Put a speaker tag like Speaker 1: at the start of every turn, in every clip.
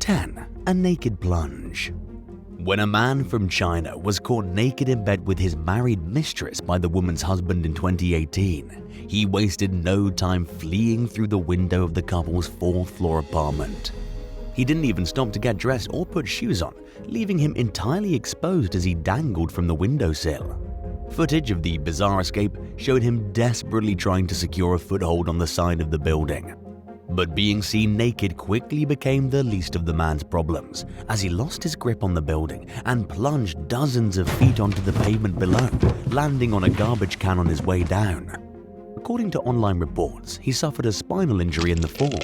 Speaker 1: 10. A naked plunge. When a man from China was caught naked in bed with his married mistress by the woman's husband in 2018, he wasted no time fleeing through the window of the couple's 4th-floor apartment. He didn't even stop to get dressed or put shoes on, leaving him entirely exposed as he dangled from the windowsill. Footage of the bizarre escape showed him desperately trying to secure a foothold on the side of the building. But being seen naked quickly became the least of the man's problems, as he lost his grip on the building and plunged dozens of feet onto the pavement below, landing on a garbage can on his way down. According to online reports, he suffered a spinal injury in the fall.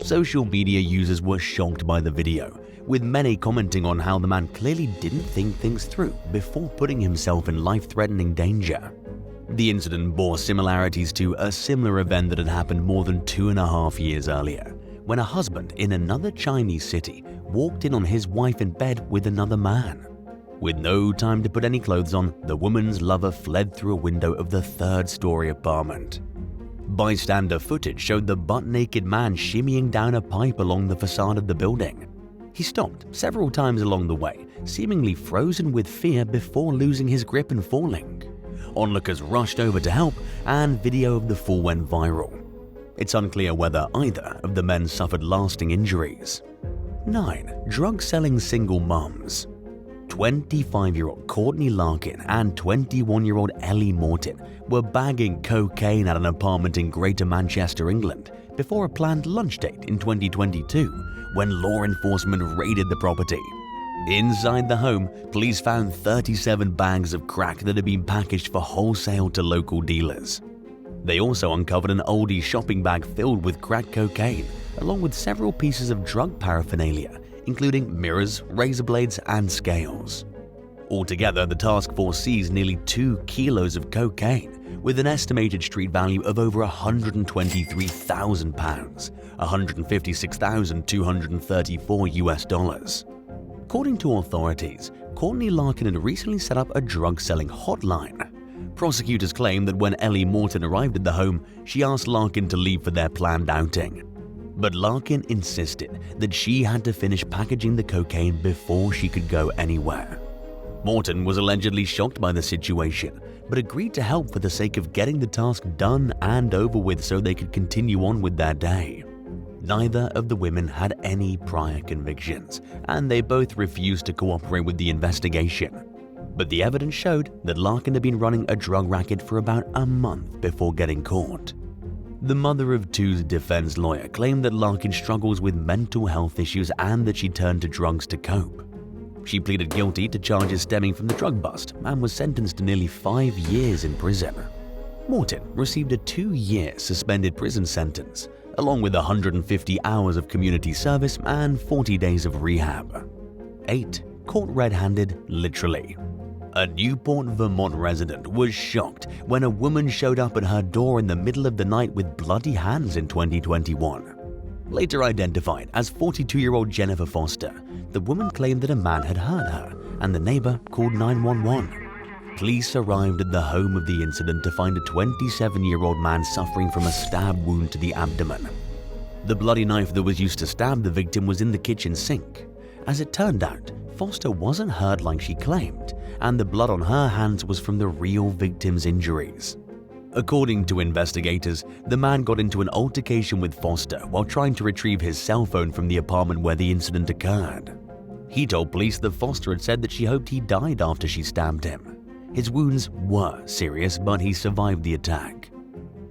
Speaker 1: Social media users were shocked by the video, with many commenting on how the man clearly didn't think things through before putting himself in life-threatening danger. The incident bore similarities to a similar event that had happened more than 2.5 years earlier, when a husband in another Chinese city walked in on his wife in bed with another man. With no time to put any clothes on, the woman's lover fled through a window of the 3rd-story apartment. Bystander footage showed the butt-naked man shimmying down a pipe along the facade of the building. He stopped several times along the way, seemingly frozen with fear before losing his grip and falling. Onlookers rushed over to help, and video of the fall went viral. It's unclear whether either of the men suffered lasting injuries. 9. Drug-selling single mums. 25-year-old Courtney Larkin and 21-year-old Ellie Morton were bagging cocaine at an apartment in Greater Manchester, England, before a planned lunch date in 2022, when law enforcement raided the property. Inside the home, police found 37 bags of crack that had been packaged for wholesale to local dealers. They also uncovered an oldie shopping bag filled with crack cocaine, along with several pieces of drug paraphernalia, including mirrors, razor blades, and scales. Altogether, the task force seized nearly 2 kilos of cocaine, with an estimated street value of over £123,000, $156,234 US. According to authorities, Courtney Larkin had recently set up a drug-selling hotline. Prosecutors claim that when Ellie Morton arrived at the home, she asked Larkin to leave for their planned outing. But Larkin insisted that she had to finish packaging the cocaine before she could go anywhere. Morton was allegedly shocked by the situation, but agreed to help for the sake of getting the task done and over with so they could continue on with their day. Neither of the women had any prior convictions, and they both refused to cooperate with the investigation. But the evidence showed that Larkin had been running a drug racket for about a month before getting caught. The mother of two's defense lawyer claimed that Larkin struggles with mental health issues and that she turned to drugs to cope. She pleaded guilty to charges stemming from the drug bust and was sentenced to nearly 5 years in prison. Morton received a 2-year suspended prison sentence, along with 150 hours of community service and 40 days of rehab. 8. Caught red-handed, literally. A Newport, Vermont resident was shocked when a woman showed up at her door in the middle of the night with bloody hands in 2021. Later identified as 42-year-old Jennifer Foster, the woman claimed that a man had hurt her, and the neighbor called 911. Police arrived at the home of the incident to find a 27-year-old man suffering from a stab wound to the abdomen. The bloody knife that was used to stab the victim was in the kitchen sink. As it turned out, Foster wasn't hurt like she claimed, and the blood on her hands was from the real victim's injuries. According to investigators, the man got into an altercation with Foster while trying to retrieve his cell phone from the apartment where the incident occurred. He told police that Foster had said that she hoped he died after she stabbed him. His wounds were serious, but he survived the attack.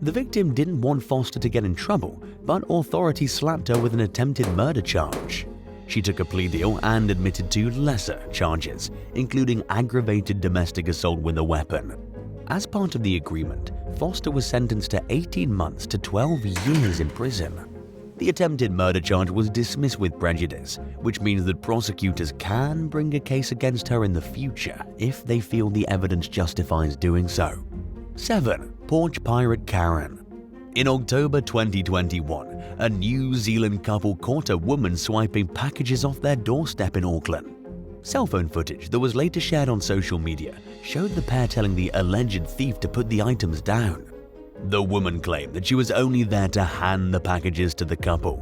Speaker 1: The victim didn't want Foster to get in trouble, but authorities slapped her with an attempted murder charge. She took a plea deal and admitted to lesser charges, including aggravated domestic assault with a weapon. As part of the agreement, Foster was sentenced to 18 months to 12 years in prison. The attempted murder charge was dismissed with prejudice, which means that prosecutors can bring a case against her in the future if they feel the evidence justifies doing so. 7. Porch pirate Karen. In October 2021, a New Zealand couple caught a woman swiping packages off their doorstep in Auckland. Cell phone footage that was later shared on social media showed the pair telling the alleged thief to put the items down. The woman claimed that she was only there to hand the packages to the couple,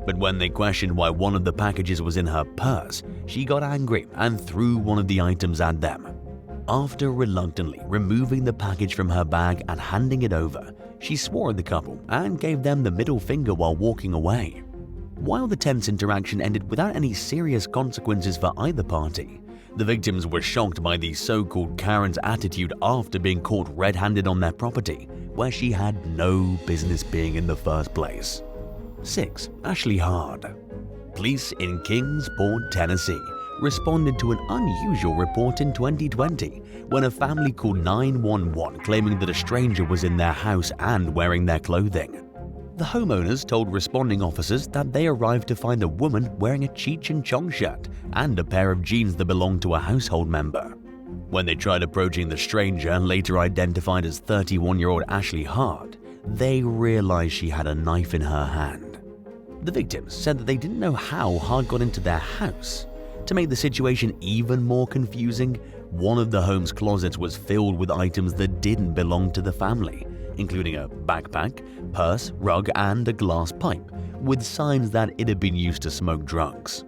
Speaker 1: But when they questioned why one of the packages was in her purse, she got angry and threw one of the items at them. After reluctantly removing the package from her bag and handing it over, she swore at the couple and gave them the middle finger while walking away. While the tense interaction ended without any serious consequences for either party, the victims were shocked by the so-called Karen's attitude after being caught red-handed on their property, where she had no business being in the first place. 6. Ashley Hard. Police in Kingsport, Tennessee responded to an unusual report in 2020 when a family called 911 claiming that a stranger was in their house and wearing their clothing. The homeowners told responding officers that they arrived to find a woman wearing a Cheech and Chong shirt and a pair of jeans that belonged to a household member. When they tried approaching the stranger, later identified as 31-year-old Ashley Hard, they realized she had a knife in her hand. The victims said that they didn't know how Hard got into their house. To make the situation even more confusing, one of the home's closets was filled with items that didn't belong to the family, including a backpack, purse, rug, and a glass pipe, with signs that it had been used to smoke drugs.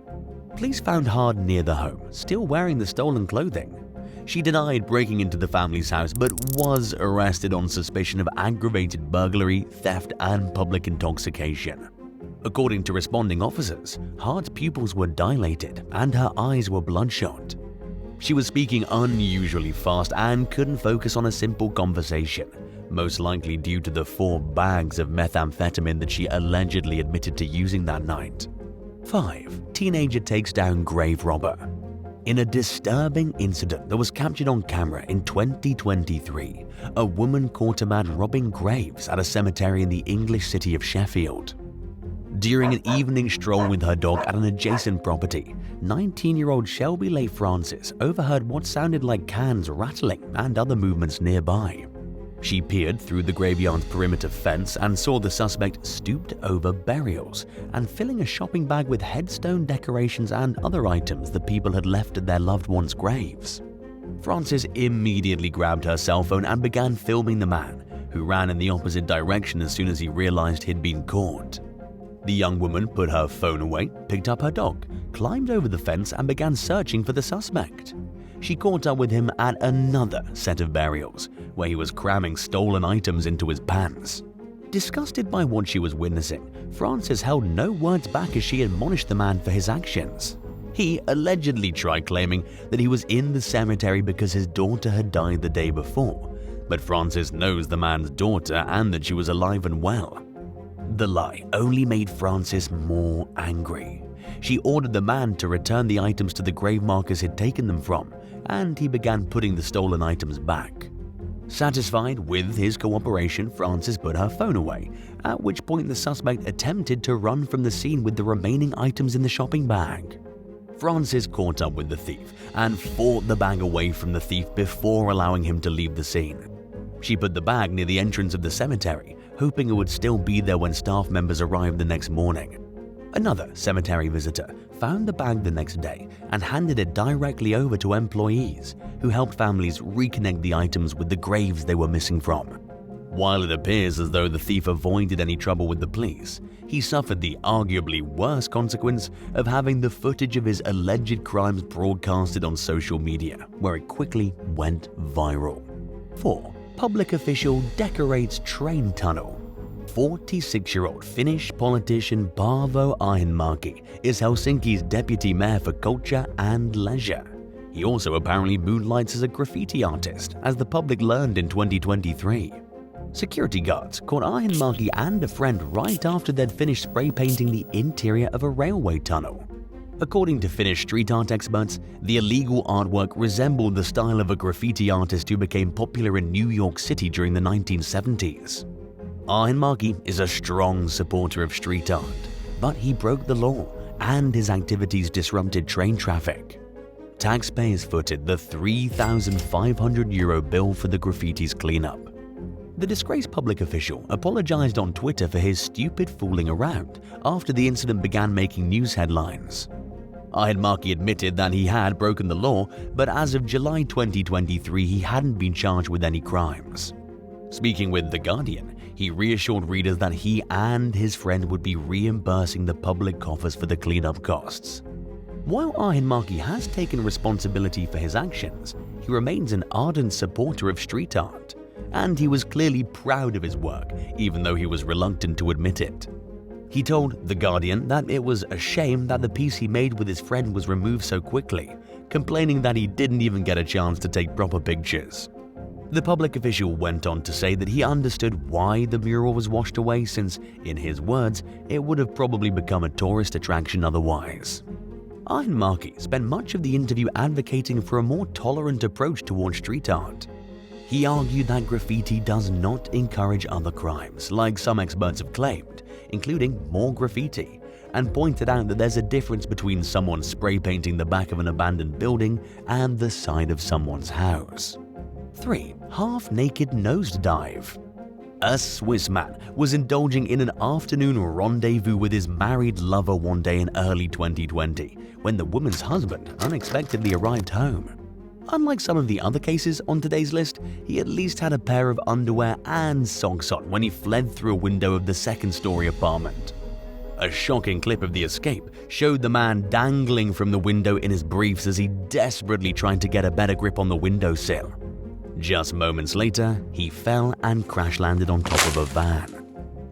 Speaker 1: Police found Hard near the home, still wearing the stolen clothing. She denied breaking into the family's house but was arrested on suspicion of aggravated burglary, theft, and public intoxication. According to responding officers, Hard's pupils were dilated and her eyes were bloodshot. She was speaking unusually fast and couldn't focus on a simple conversation, most likely due to the 4 bags of methamphetamine that she allegedly admitted to using that night. 5. Teenager takes down grave robber. In a disturbing incident that was captured on camera in 2023, a woman caught a man robbing graves at a cemetery in the English city of Sheffield. During an evening stroll with her dog at an adjacent property, 19-year-old Shelby Leigh Francis overheard what sounded like cans rattling and other movements nearby. She peered through the graveyard's perimeter fence and saw the suspect stooped over burials and filling a shopping bag with headstone decorations and other items that people had left at their loved ones' graves. Francis immediately grabbed her cell phone and began filming the man, who ran in the opposite direction as soon as he realized he'd been caught. The young woman put her phone away, picked up her dog, climbed over the fence and began searching for the suspect. She caught up with him at another set of burials, where he was cramming stolen items into his pants. Disgusted by what she was witnessing, Francis held no words back as she admonished the man for his actions. He allegedly tried claiming that he was in the cemetery because his daughter had died the day before, but Francis knows the man's daughter and that she was alive and well. The lie only made Francis more angry. She ordered the man to return the items to the grave markers he'd taken them from, and he began putting the stolen items back. Satisfied with his cooperation, Francis put her phone away, at which point the suspect attempted to run from the scene with the remaining items in the shopping bag. Francis caught up with the thief and fought the bag away from the thief before allowing him to leave the scene. She put the bag near the entrance of the cemetery, hoping it would still be there when staff members arrived the next morning. Another cemetery visitor found the bag the next day and handed it directly over to employees, who helped families reconnect the items with the graves they were missing from. While it appears as though the thief avoided any trouble with the police, he suffered the arguably worse consequence of having the footage of his alleged crimes broadcasted on social media, where it quickly went viral. 4. Public official decorates train tunnel. 46-year-old Finnish politician Paavo Arhinmäki is Helsinki's deputy mayor for culture and leisure. He also apparently moonlights as a graffiti artist, as the public learned in 2023. Security guards caught Arhinmäki and a friend right after they'd finished spray painting the interior of a railway tunnel. According to Finnish street art experts, the illegal artwork resembled the style of a graffiti artist who became popular in New York City during the 1970s. Arhinmäki is a strong supporter of street art, but he broke the law and his activities disrupted train traffic. Taxpayers footed the €3,500 bill for the graffiti's cleanup. The disgraced public official apologized on Twitter for his stupid fooling around after the incident began making news headlines. Arhinmäki admitted that he had broken the law, but as of July 2023, he hadn't been charged with any crimes. Speaking with The Guardian, He reassured readers that he and his friend would be reimbursing the public coffers for the cleanup costs. While Ahinmarki has taken responsibility for his actions, he remains an ardent supporter of street art, and he was clearly proud of his work, even though he was reluctant to admit it. He told The Guardian that it was a shame that the piece he made with his friend was removed so quickly, complaining that he didn't even get a chance to take proper pictures. The public official went on to say that he understood why the mural was washed away since, in his words, it would have probably become a tourist attraction otherwise. Ahinmarki spent much of the interview advocating for a more tolerant approach towards street art. He argued that graffiti does not encourage other crimes, like some experts have claimed, including more graffiti, and pointed out that there's a difference between someone spray painting the back of an abandoned building and the side of someone's house. 3. Half-naked nosedive. A Swiss man was indulging in an afternoon rendezvous with his married lover one day in early 2020 when the woman's husband unexpectedly arrived home. Unlike some of the other cases on today's list, he at least had a pair of underwear and socks on when he fled through a window of the second-story apartment. A shocking clip of the escape showed the man dangling from the window in his briefs as he desperately tried to get a better grip on the windowsill. Just moments later, he fell and crash-landed on top of a van.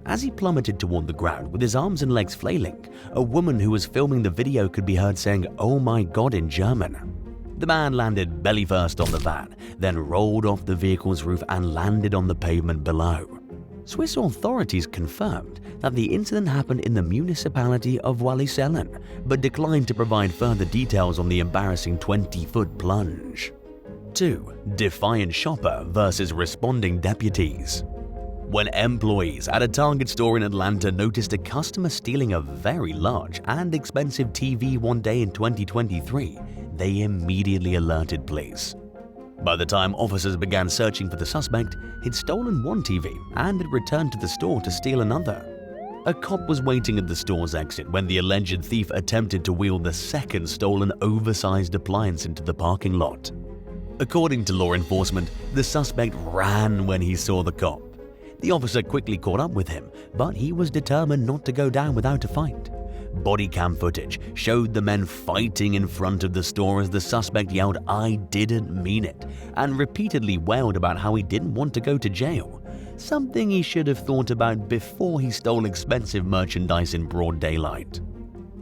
Speaker 1: As he plummeted toward the ground with his arms and legs flailing, a woman who was filming the video could be heard saying, "Oh my God" in German. The man landed belly first on the van, then rolled off the vehicle's roof and landed on the pavement below. Swiss authorities confirmed that the incident happened in the municipality of Wallisellen, but declined to provide further details on the embarrassing 20-foot plunge. 2. Defying Shopper versus responding deputies. When employees at a Target store in Atlanta noticed a customer stealing a very large and expensive TV one day in 2023, they immediately alerted police. By the time officers began searching for the suspect, he'd stolen one TV and had returned to the store to steal another. A cop was waiting at the store's exit when the alleged thief attempted to wheel the second stolen oversized appliance into the parking lot. According to law enforcement, the suspect ran when he saw the cop. The officer quickly caught up with him, but he was determined not to go down without a fight. Body cam footage showed the men fighting in front of the store as the suspect yelled, "I didn't mean it," and repeatedly wailed about how he didn't want to go to jail, something he should have thought about before he stole expensive merchandise in broad daylight.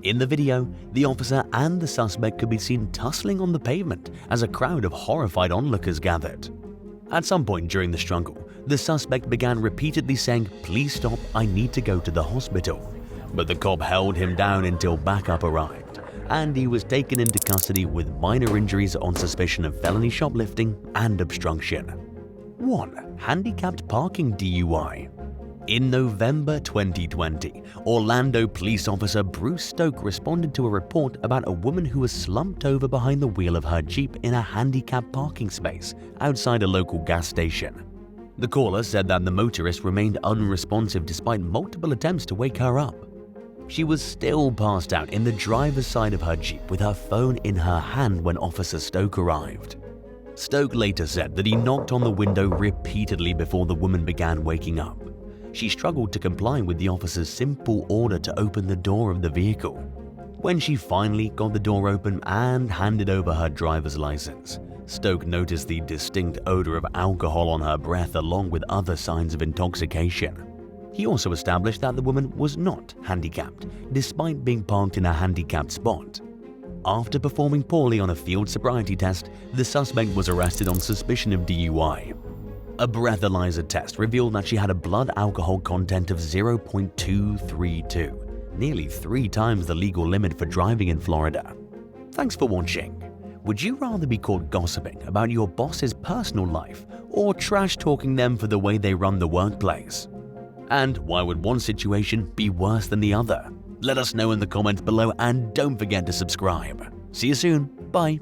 Speaker 1: In the video, the officer and the suspect could be seen tussling on the pavement as a crowd of horrified onlookers gathered. At some point during the struggle, the suspect began repeatedly saying, "Please stop, I need to go to the hospital." But the cop held him down until backup arrived, and he was taken into custody with minor injuries on suspicion of felony shoplifting and obstruction. 1. Handicapped Parking DUI. In November 2020, Orlando police officer Bruce Stoke responded to a report about a woman who was slumped over behind the wheel of her Jeep in a handicapped parking space outside a local gas station. The caller said that the motorist remained unresponsive despite multiple attempts to wake her up. She was still passed out in the driver's side of her Jeep with her phone in her hand when Officer Stoke arrived. Stoke later said that he knocked on the window repeatedly before the woman began waking up. She struggled to comply with the officer's simple order to open the door of the vehicle. When she finally got the door open and handed over her driver's license, Stoke noticed the distinct odor of alcohol on her breath along with other signs of intoxication. He also established that the woman was not handicapped, despite being parked in a handicapped spot. After performing poorly on a field sobriety test, the suspect was arrested on suspicion of DUI. A breathalyzer test revealed that she had a blood alcohol content of 0.232, nearly 3 times the legal limit for driving in Florida. Thanks for watching. Would you rather be caught gossiping about your boss's personal life or trash-talking them for the way they run the workplace? And why would one situation be worse than the other? Let us know in the comments below and don't forget to subscribe. See you soon. Bye.